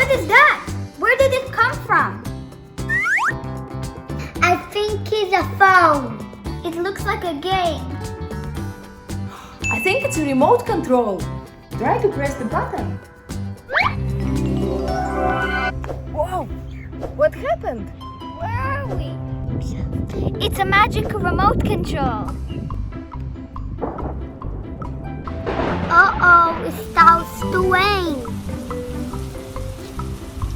What is that? Where did it come from? I think it's a phone. It looks like a game. I think it's a remote control. Try to press the button. Whoa! What happened? Where are we? It's a magic remote control. Uh-oh, it starts to rain.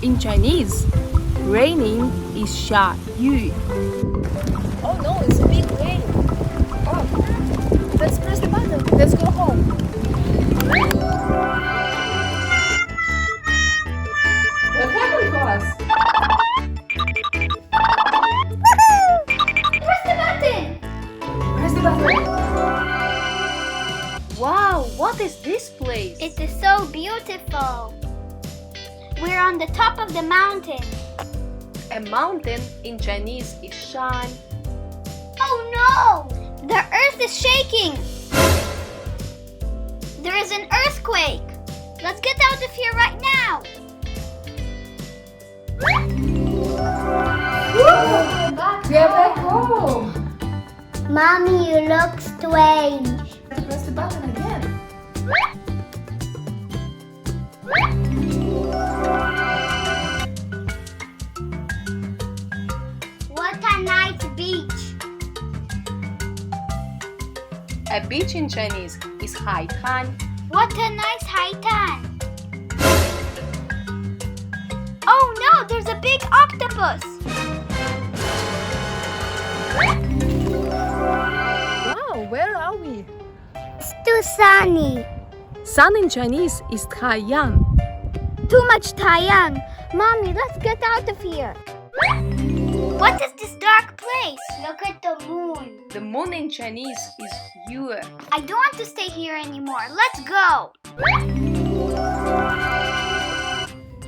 In Chinese, raining is 下雨. Oh no, it's a big rain. Oh, let's press the button. Let's go home. What happened to us? Press the button! Press the button. Wow, what is this place? It is so beautiful. We're on the top of the mountain. A mountain in Chinese is 山. Oh no! The earth is shaking. There is an earthquake. Let's get out of here right now. We are back home. Mommy, you look strange. Let's press the button again. What a nice beach. A beach in Chinese is 海滩. What a nice haitan. Oh no, there's a big octopus. Wow, where are we? It's too sunny. Sun in Chinese is 太阳. Too much Taiyang. Mommy, let's get out of here. What is this dark place? Look at the moon. The moon in Chinese is 月. I don't want to stay here anymore. Let's go.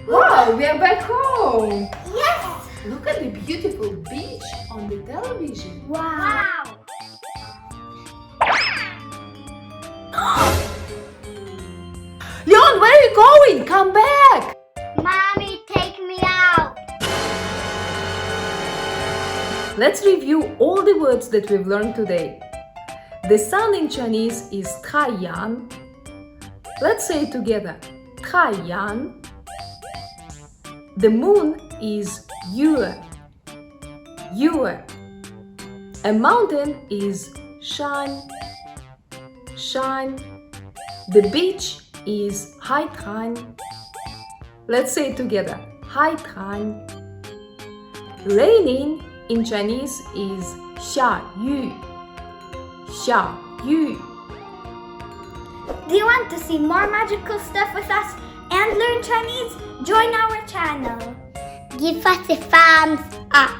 Wow, we are back home. Yes. Look at the beautiful beach on the television. Wow. Leon, where are you going? Come back. Mommy, take me out. Let's review all the words that we've learned today. The sun in Chinese is 太阳. Let's say it together. 太阳. The moon is 月. 月. A mountain is 山. 山. The beach is 海滩. Let's say it together. 海滩. Raining in Chinese is 下雨. 下雨. Do you want to see more magical stuff with us and learn Chinese? Join our channel. Give us a thumbs up.